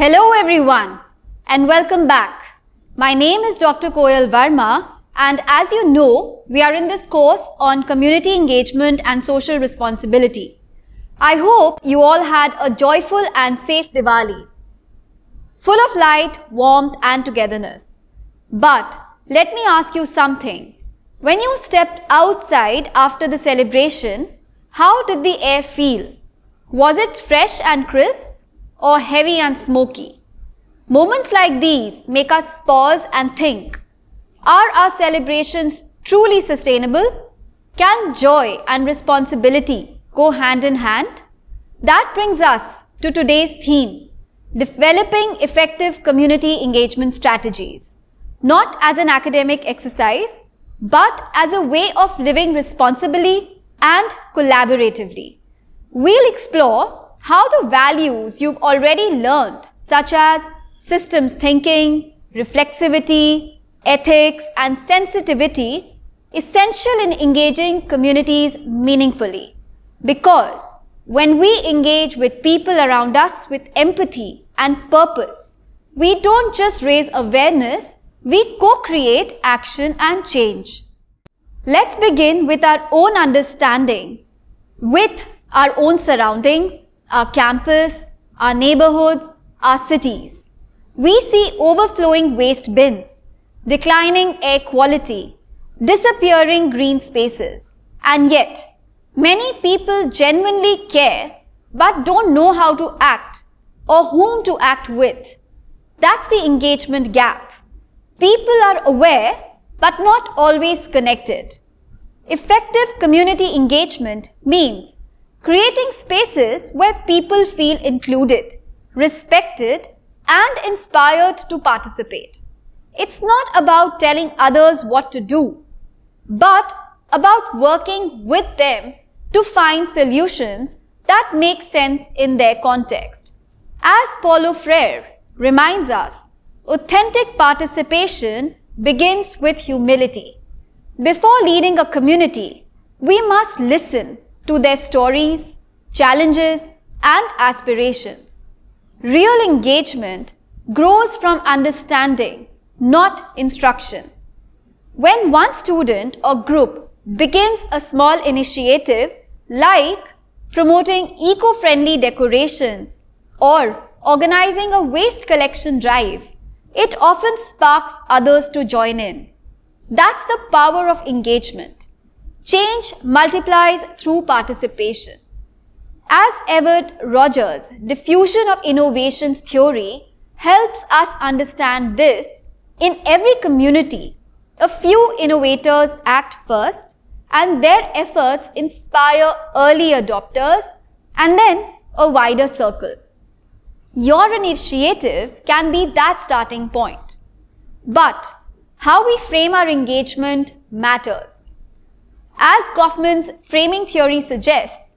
Hello everyone and welcome back. My name is Dr. Koyal Verma and as you know, we are in this course on community engagement and social responsibility. I hope you all had a joyful and safe Diwali, full of light, warmth and togetherness. But let me ask you something. When you stepped outside after the celebration, how did the air feel? Was it fresh and crisp or heavy and smoky? Moments like these make us pause and think, are our celebrations truly sustainable? Can joy and responsibility go hand in hand? That brings us to today's theme, developing effective community engagement strategies, not as an academic exercise, but as a way of living responsibly and collaboratively. We'll explore how the values you've already learned, such as systems thinking, reflexivity, ethics, and sensitivity, essential in engaging communities meaningfully. Because when we engage with people around us with empathy and purpose, we don't just raise awareness, we co-create action and change. Let's begin with our own understanding, with our own surroundings, our campus, our neighborhoods, our cities. We see overflowing waste bins, declining air quality, disappearing green spaces. And yet, many people genuinely care but don't know how to act or whom to act with. That's the engagement gap. People are aware but not always connected. Effective community engagement means creating spaces where people feel included, respected, and inspired to participate. It's not about telling others what to do, but about working with them to find solutions that make sense in their context. As Paulo Freire reminds us, authentic participation begins with humility. Before leading a community, we must listen to their stories, challenges, and aspirations. Real engagement grows from understanding, not instruction. When one student or group begins a small initiative like promoting eco-friendly decorations or organizing a waste collection drive, it often sparks others to join in. That's the power of engagement. Change multiplies through participation. As Everett Rogers' diffusion of innovations theory helps us understand this, in every community, a few innovators act first and their efforts inspire early adopters and then a wider circle. Your initiative can be that starting point. But how we frame our engagement matters. As Goffman's framing theory suggests,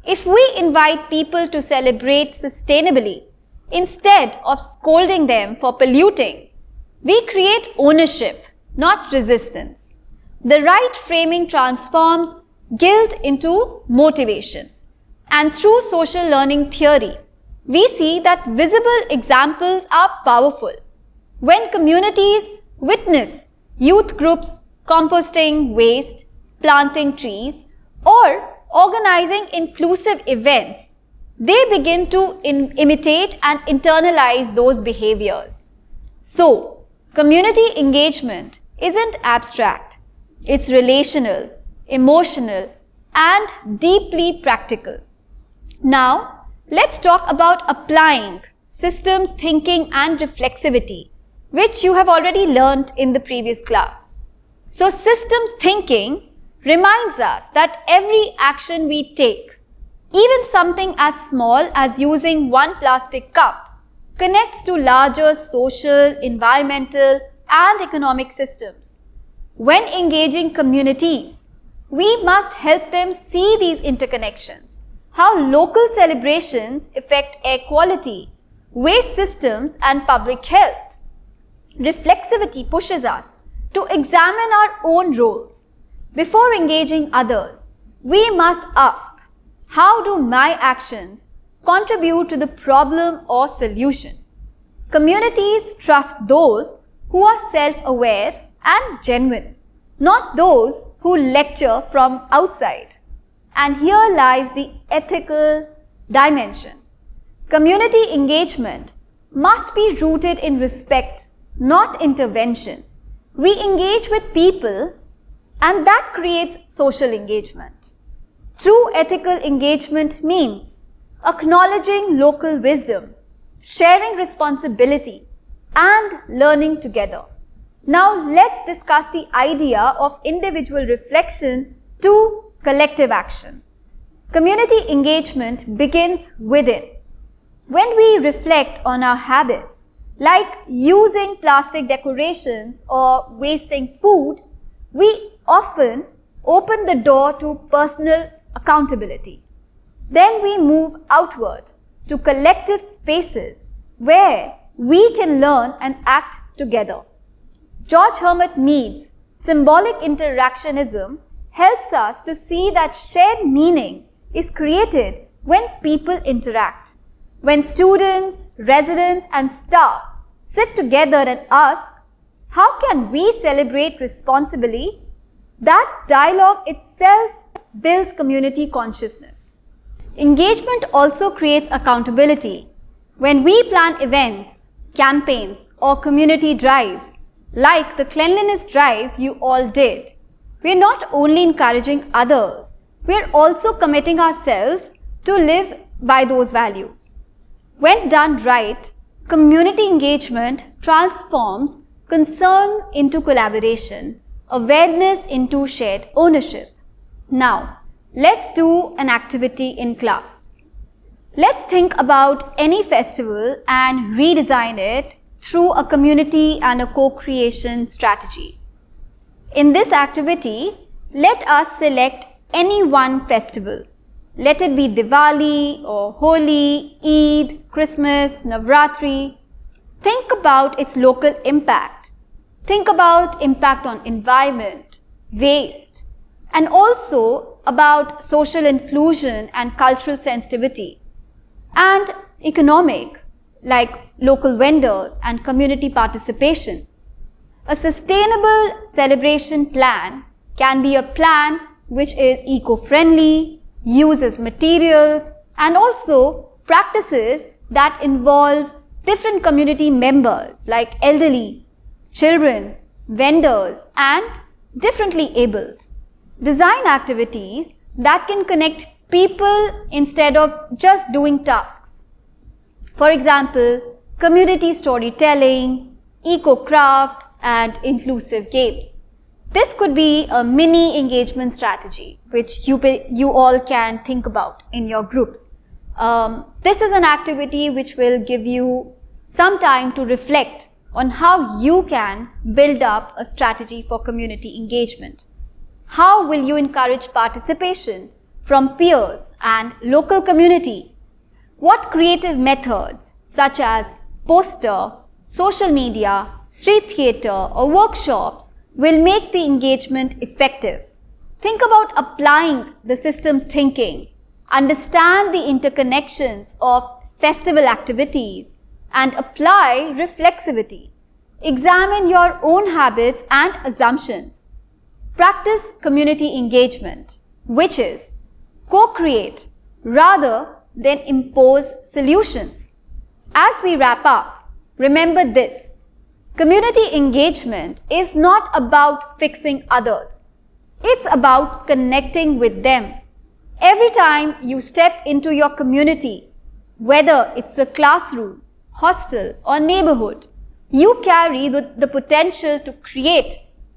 if we invite people to celebrate sustainably instead of scolding them for polluting, we create ownership, not resistance. The right framing transforms guilt into motivation. And through social learning theory, we see that visible examples are powerful. When communities witness youth groups composting waste, planting trees, or organizing inclusive events, they begin to imitate and internalize those behaviors. So, community engagement isn't abstract. It's relational, emotional, and deeply practical. Now, let's talk about applying systems thinking and reflexivity, which you have already learned in the previous class. So, systems thinking reminds us that every action we take, even something as small as using one plastic cup, connects to larger social, environmental, and economic systems. When engaging communities, we must help them see these interconnections, how local celebrations affect air quality, waste systems, and public health. Reflexivity pushes us to examine our own roles. Before engaging others, we must ask, how do my actions contribute to the problem or solution? Communities trust those who are self-aware and genuine, not those who lecture from outside. And here lies the ethical dimension. Community engagement must be rooted in respect, not intervention. We engage with people, and that creates social engagement. True ethical engagement means acknowledging local wisdom, sharing responsibility, and learning together. Now let's discuss the idea of individual reflection to collective action. Community engagement begins within. When we reflect on our habits, like using plastic decorations or wasting food, we often open the door to personal accountability. Then we move outward to collective spaces where we can learn and act together. George Herbert Mead's symbolic interactionism helps us to see that shared meaning is created when people interact. When students, residents, and staff sit together and ask, how can we celebrate responsibly? That dialogue itself builds community consciousness. Engagement also creates accountability. When we plan events, campaigns, or community drives, like the cleanliness drive you all did, we are not only encouraging others, we are also committing ourselves to live by those values. When done right, community engagement transforms concern into collaboration, awareness into shared ownership. Now, let's do an activity in class. Let's think about any festival and redesign it through a community and a co-creation strategy. In this activity, let us select any one festival. Let it be Diwali or Holi, Eid, Christmas, Navratri. Think about its local impact. Think about impact on environment, waste, and also about social inclusion and cultural sensitivity, and economic, like local vendors and community participation. A sustainable celebration plan can be a plan which is eco-friendly, uses materials, and also practices that involve different community members like elderly, children, vendors, and differently abled. Design activities that can connect people instead of just doing tasks. For example, community storytelling, eco-crafts, and inclusive games. This could be a mini engagement strategy which you all can think about in your groups. This is an activity which will give you some time to reflect on how you can build up a strategy for community engagement. How will you encourage participation from peers and local community? What creative methods such as poster, social media, street theatre or workshops will make the engagement effective? Think about applying the systems thinking, understand the interconnections of festival activities, and apply reflexivity. Examine your own habits and assumptions. Practice community engagement, which is co-create rather than impose solutions. As we wrap up, remember this. Community engagement is not about fixing others. It's about connecting with them. Every time you step into your community, whether it's a classroom, hostel, or neighborhood, you carry the potential to create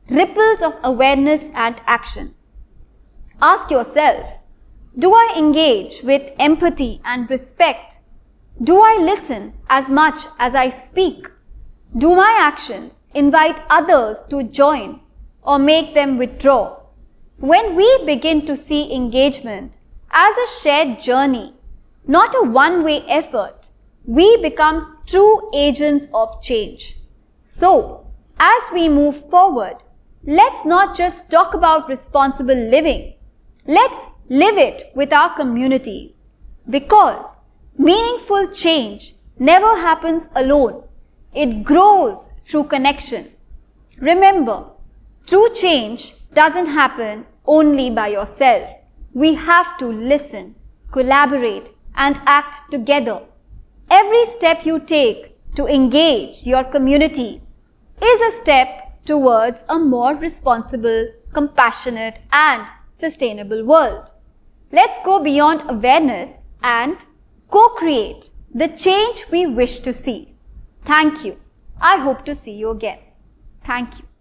ripples of awareness and action. Ask yourself, do I engage with empathy and respect? Do I listen as much as I speak? Do my actions invite others to join or make them withdraw? When we begin to see engagement as a shared journey, not a one-way effort, we become true agents of change. So, as we move forward, let's not just talk about responsible living. Let's live it with our communities, because meaningful change never happens alone. It grows through connection. Remember, true change doesn't happen only by yourself. We have to listen, collaborate, and act together. Every step you take to engage your community is a step towards a more responsible, compassionate, and sustainable world. Let's go beyond awareness and co-create the change we wish to see. Thank you. I hope to see you again. Thank you.